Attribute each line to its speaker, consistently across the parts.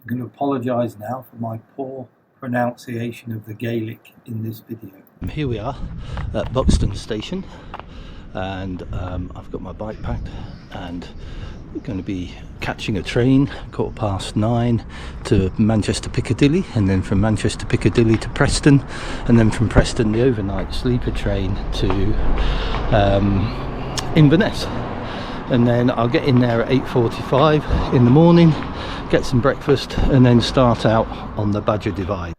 Speaker 1: I'm going to apologise now for my poor pronunciation of the Gaelic in this video.
Speaker 2: Here we are at Buxton Station, and I've got my bike packed, and we're going to be catching a train 9:15 to Manchester Piccadilly, and then from Manchester Piccadilly to Preston, and then from Preston the overnight sleeper train to Inverness. And then I'll get in there at 8:45 in the morning, get some breakfast, and then start out on the Badger Divide.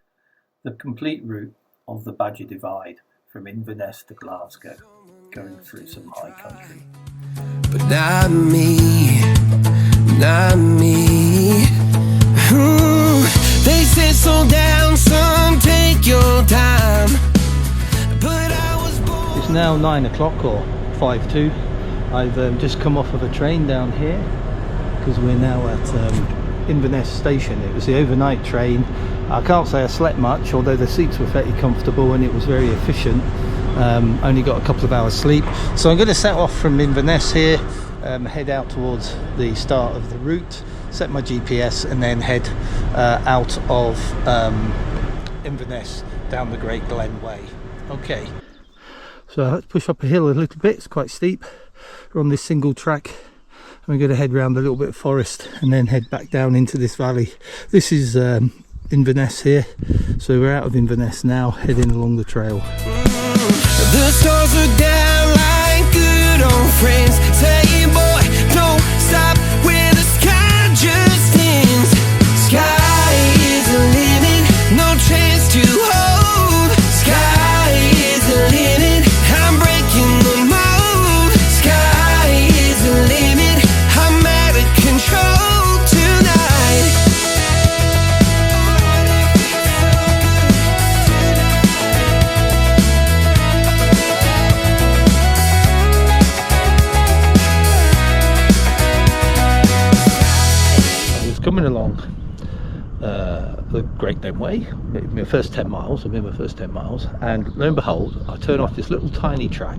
Speaker 1: The complete route of the Badger Divide from Inverness to Glasgow, going through some high country.
Speaker 3: But not me, not me. They said slow down, son, take your time. But I was born.
Speaker 2: It's now 9 o'clock or 5:02. I've just come off of a train down here because we're now at Inverness station. It was the overnight train. I can't say I slept much, although the seats were fairly comfortable and it was very efficient. Only got a couple of hours sleep. So I'm going to set off from Inverness here, head out towards the start of the route, set my GPS, and then head out of Inverness down the Great Glen Way. Okay. So let's push up a hill a little bit. It's quite steep. We're on this single track. I'm going to head round a little bit of forest and then head back down into this valley. This is Inverness here. So we're out of Inverness now, heading along the trail.
Speaker 3: The stars are down like good old friends. Say, boy, don't stop where the sky just ends. Sky is the limit, no chance to hold. Sky is the limit, I'm breaking the mold. Sky is the limit, I'm out of control tonight.
Speaker 2: Coming along the Great Glen Way, my first 10 miles, I'm in my first 10 miles, and lo and behold, I turn off this little tiny track,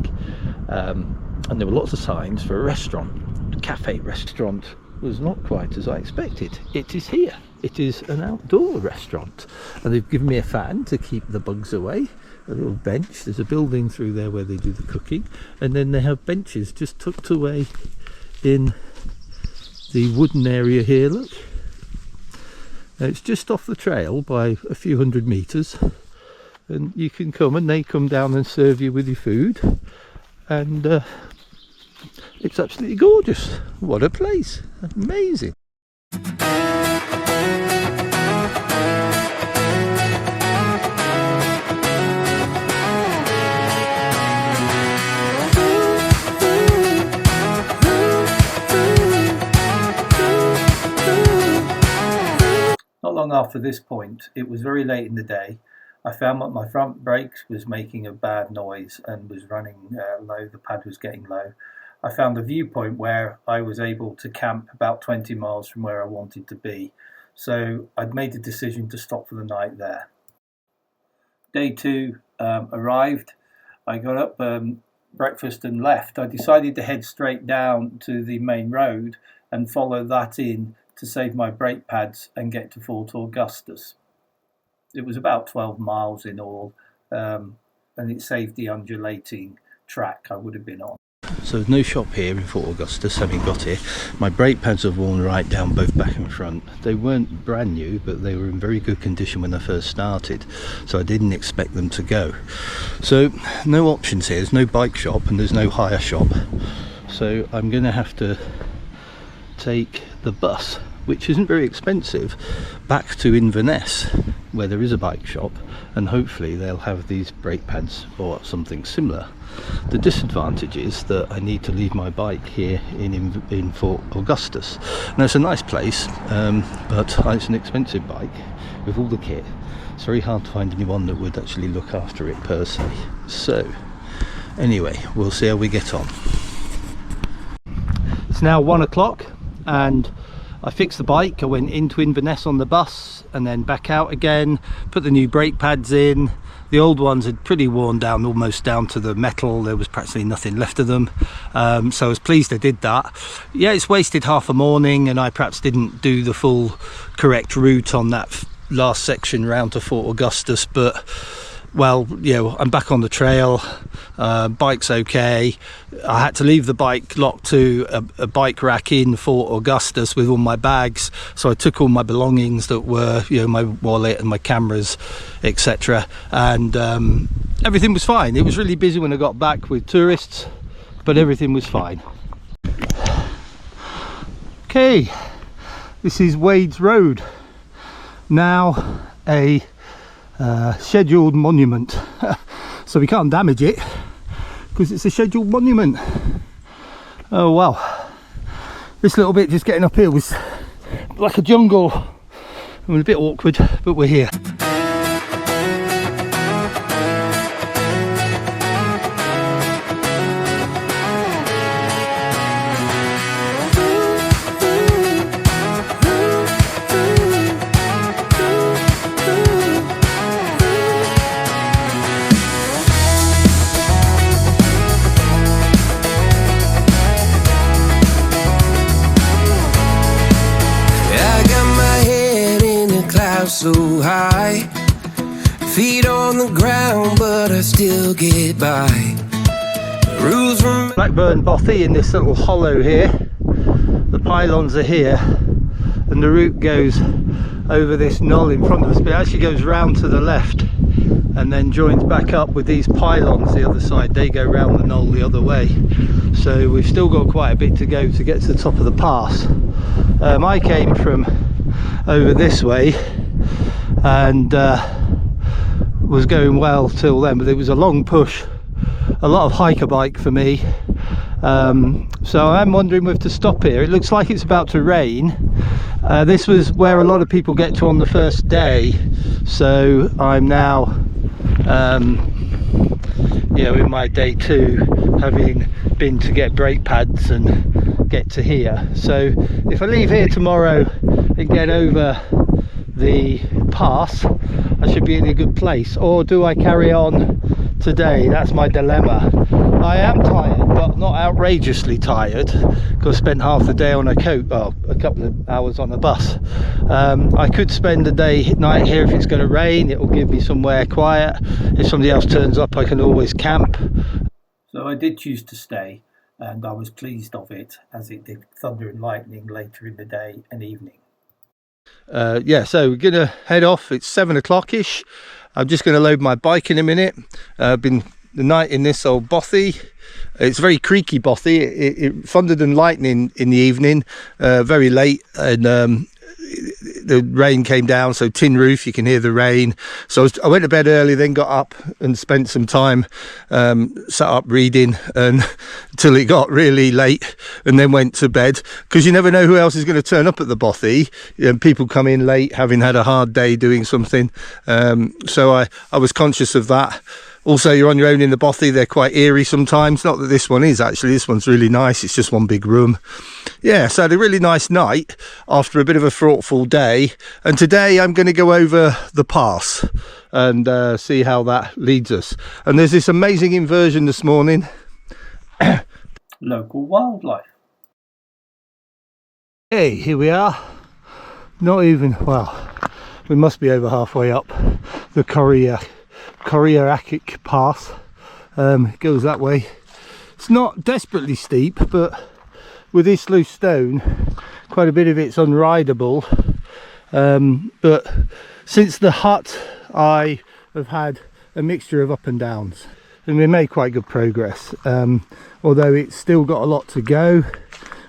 Speaker 2: and there were lots of signs for a restaurant. The cafe restaurant was not quite as I expected. It is here. It is an outdoor restaurant, and they've given me a fan to keep the bugs away, a little bench. There's a building through there where they do the cooking, and then they have benches just tucked away in the wooden area here. Look. It's just off the trail by a few hundred metres, and you can come, and they come down and serve you with your food, and it's absolutely gorgeous. What a place, amazing.
Speaker 1: Not long after this point, it was very late in the day, I found that my front brakes was making a bad noise and was running low, the pad was getting low. I found a viewpoint where I was able to camp about 20 miles from where I wanted to be, so I'd made the decision to stop for the night there. Day 2 arrived, I got up, breakfast and left. I decided to head straight down to the main road and follow that in to save my brake pads and get to Fort Augustus. It was about 12 miles in all, and it saved the undulating track I would have been on.
Speaker 2: So there's no shop here in Fort Augustus, having got here. My brake pads have worn right down both back and front. They weren't brand new, but they were in very good condition when I first started, so I didn't expect them to go. So no options here, there's no bike shop and there's no hire shop. So I'm going to have to take the bus, which isn't very expensive, back to Inverness, where there is a bike shop, and hopefully they'll have these brake pads or something similar. The disadvantage is that I need to leave my bike here in Fort Augustus. Now it's a nice place, but it's an expensive bike with all the kit. It's very hard to find anyone that would actually look after it per se. So anyway, we'll see how we get on. It's now 1 o'clock, and I fixed the bike, I went into Inverness on the bus and then back out again, put the new brake pads in. The old ones had pretty worn down, almost down to the metal. There was practically nothing left of them, so I was pleased I did that. Yeah, it's wasted half a morning, and I perhaps didn't do the full correct route on that last section round to Fort Augustus, but well, yeah, I'm back on the trail. Bike's okay. I had to leave the bike locked to a bike rack in Fort Augustus with all my bags, so I took all my belongings that were, you know, my wallet and my cameras, etc., and everything was fine. It was really busy when I got back with tourists, but everything was fine. Okay, this is Wade's Road, now a scheduled monument. So we can't damage it because it's a scheduled monument. Oh well, this little bit just getting up here was like a jungle. It was a bit awkward, but we're here.
Speaker 3: So high, feet on the ground, but I still get by. Rules from
Speaker 2: Blackburn Bothy in this little hollow here. The pylons are here, and the route goes over this knoll in front of us, but it actually goes round to the left and then joins back up with these pylons the other side. They go round the knoll the other way, so we've still got quite a bit to go to get to the top of the pass. I came from over this way and was going well till then, but it was a long push, a lot of hiker bike for me, so I'm wondering whether to stop here. It looks like it's about to rain. This was where a lot of people get to on the first day, so I'm now you know, in my day two, having been to get brake pads and get to here. So if I leave here tomorrow and get over the pass, I should be in a good place. Or do I carry on today? That's my dilemma. I am tired, but not outrageously tired, because I spent half the day on a couple of hours on a bus. I could spend the night here if it's going to rain. It will give me somewhere quiet. If somebody else turns up, I can always camp.
Speaker 1: So I did choose to stay, and I was pleased of it, as it did thunder and lightning later in the day and evening.
Speaker 2: Yeah, so we're gonna head off. It's 7 o'clock-ish. I'm just going to load my bike in a minute. Been the night in this old bothy. It's very creaky bothy. It thundered and lightning in the evening, very late, and the rain came down, so tin roof, you can hear the rain. So I went to bed early, then got up and spent some time sat up reading until it got really late, and then went to bed, because you never know who else is going to turn up at the bothy. People come in late having had a hard day doing something, so I was conscious of that. Also, you're on your own in the bothy. They're quite eerie sometimes. Not that this one is, actually. This one's really nice. It's just one big room. Yeah, so I had a really nice night after a bit of a thoughtful day. And today I'm going to go over the pass and see how that leads us. And there's this amazing inversion this morning.
Speaker 1: Local wildlife.
Speaker 2: Hey, here we are. Not even, well, we must be over halfway up the Corrierakic Pass. It goes that way. It's not desperately steep, but with this loose stone, quite a bit of it's unrideable. But since the hut, I have had a mixture of up and downs, and we made quite good progress. Although it's still got a lot to go.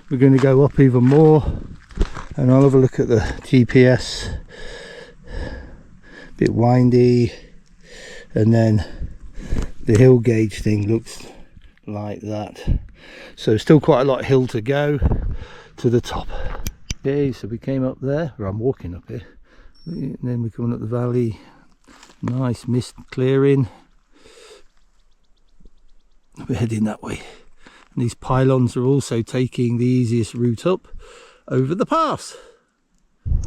Speaker 2: We're going to go up even more, and I'll have a look at the GPS. Bit windy. And then the hill gauge thing looks like that, so still quite a lot of hill to go to the top. Okay, so we came up there, or I'm walking up here, and then we're coming up the valley. Nice mist clearing. We're heading that way, and these pylons are also taking the easiest route up. over the pass.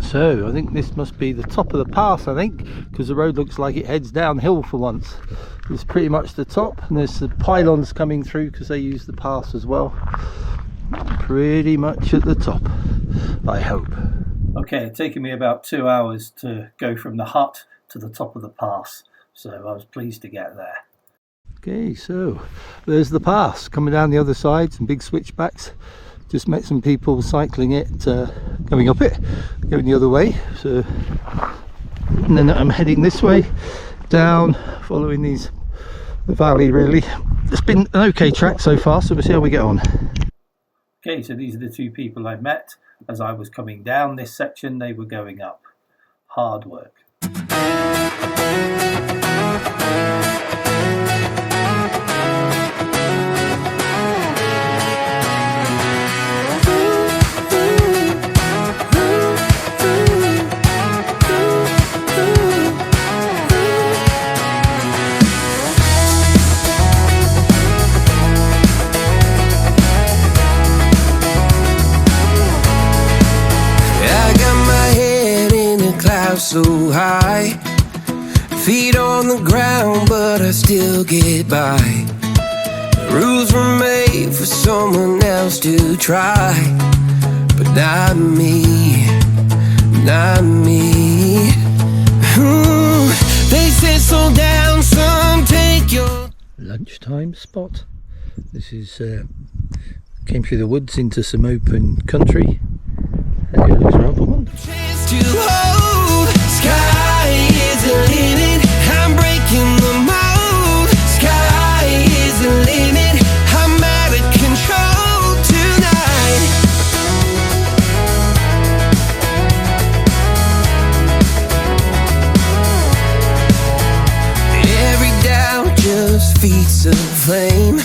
Speaker 2: So I think this must be the top of the pass, I think, because the road looks like it heads downhill for once. It's pretty much the top, and there's the pylons coming through because they use the pass as well. Pretty much at the top, I hope.
Speaker 1: Okay, it's taken me about 2 hours to go from the hut to the top of the pass, so I was pleased to get there.
Speaker 2: Okay, so there's the pass coming down the other side, some big switchbacks. Just met some people cycling it, coming up it, going the other way. So, and then I'm heading this way, down, following the valley really. It's been an okay track so far, so we'll see how we get on.
Speaker 1: Okay, so these are the two people I met. As I was coming down this section, they were going up. Hard work.
Speaker 3: So high, feet on the ground, but I still get by. Rules were made for someone else to try, but not me, not me. They said slow down, son, take your
Speaker 2: lunchtime spot. This is came through the woods into some open country. That looks rather wonderful.
Speaker 3: Chance to hold, sky is the limit. I'm breaking the mold. Sky is the limit. I'm out of control tonight. Every doubt just feeds a flame.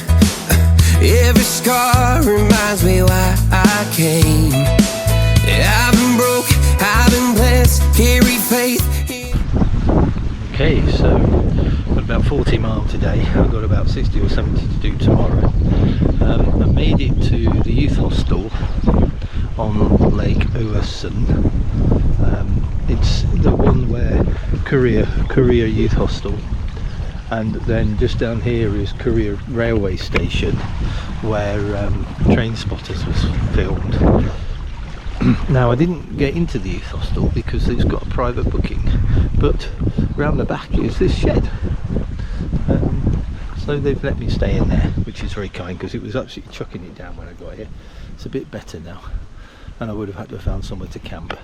Speaker 3: Every scar reminds me why I came. I've been broke, I've been blessed, carry faith.
Speaker 2: Okay, so got about 40 miles today. I've got about 60 or 70 to do tomorrow. I made it to the youth hostel on Lake Owassen. It's the one where Korea Youth Hostel, and then just down here is Korea Railway Station, where Train Spotters was filmed. Now I didn't get into the youth hostel because it's got a private booking, but round the back is this shed, so they've let me stay in there, which is very kind because it was absolutely chucking it down when I got here. It's a bit better now, and I would have had to have found somewhere to camp.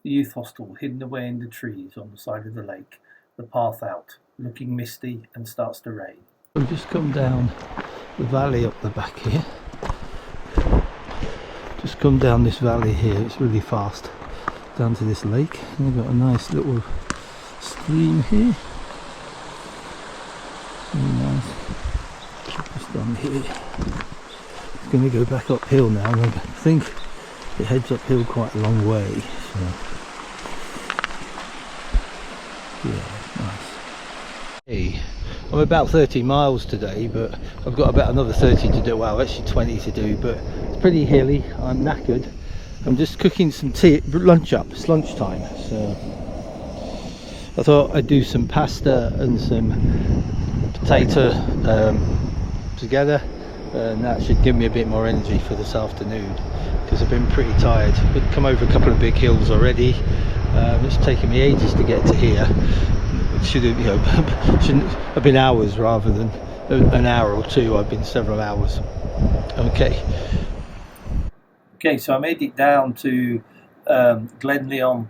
Speaker 1: The youth hostel hidden away in the trees on the side of the lake, the path out, looking misty, and starts to rain.
Speaker 2: We've just come down the valley up the back here. Just come down this valley here, it's really fast, down to this lake. And we've got a nice little stream here. Really nice. Just down here. It's going to go back uphill now, and I think it heads uphill quite a long way. So. Yeah, nice. Hey, I'm about 30 miles today, but I've got about another 30 to do. Well, actually 20 to do, but it's pretty hilly. I'm knackered. I'm just cooking some tea, lunch up. It's lunchtime, so I thought I'd do some pasta and some potato together, and that should give me a bit more energy for this afternoon, because I've been pretty tired. I've come over a couple of big hills already. It's taken me ages to get to here. It should have, shouldn't have been hours rather than an hour or two. I've been several hours. Okay,
Speaker 1: so I made it down to Glenlyon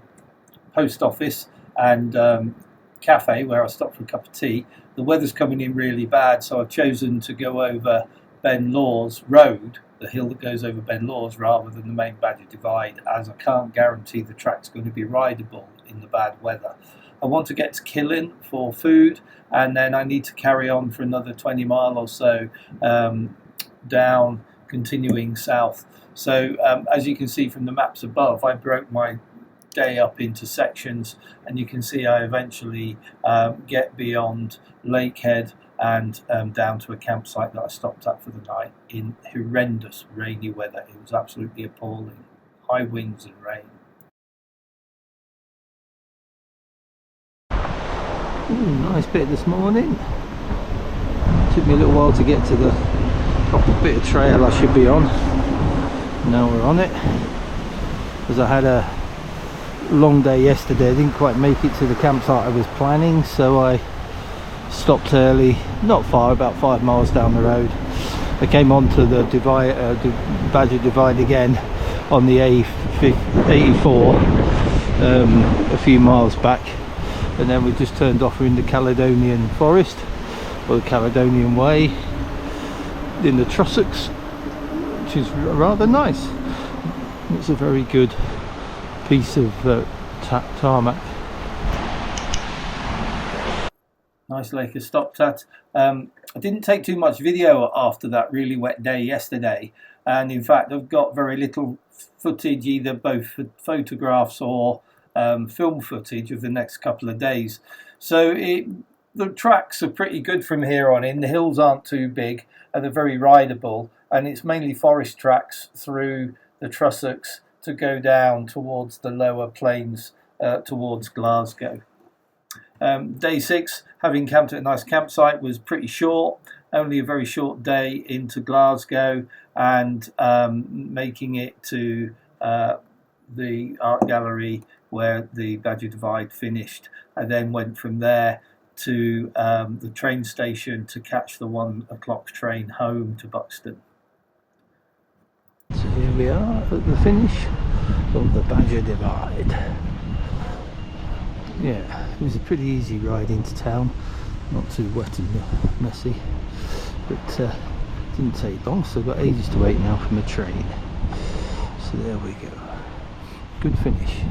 Speaker 1: post office and cafe where I stopped for a cup of tea. The weather's coming in really bad, so I've chosen to go over Ben Law's Road, the hill that goes over Ben Law's, rather than the main Badger Divide, as I can't guarantee the track's going to be rideable in the bad weather. I want to get to Killin for food, and then I need to carry on for another 20 mile or so down, continuing south. So as you can see from the maps above, I broke my day up into sections, and you can see I eventually get beyond Lakehead and down to a campsite that I stopped at for the night in horrendous rainy weather. It was absolutely appalling. High winds and rain.
Speaker 2: Nice bit this morning. Took me a little while to get to the proper bit of trail I should be on. Now we're on it. As I had a long day yesterday, I didn't quite make it to the campsite I was planning, so I stopped early, not far, about 5 miles down the road. I came onto the Badger Divide again on the A84 a few miles back, and then we just turned off in the Caledonian Forest, or the Caledonian Way, in the Trossachs, which is rather nice. It's a very good piece of tarmac.
Speaker 1: Nice lake I stopped at. I didn't take too much video after that really wet day yesterday, and in fact I've got very little footage, either both photographs or film footage of the next couple of days. So the tracks are pretty good from here on in. The hills aren't too big and they're very rideable, and it's mainly forest tracks through the Trossachs to go down towards the lower plains towards Glasgow. Day 6, having camped at a nice campsite, was pretty short. Only a very short day into Glasgow, and making it to the art gallery where the Badger Divide finished. I then went from there to the train station to catch the 1 o'clock train home to Buxton.
Speaker 2: So here we are at the finish of the Badger Divide. Yeah, it was a pretty easy ride into town, not too wet and messy, but didn't take long, so I've got ages to wait now from a train. So there we go, good finish.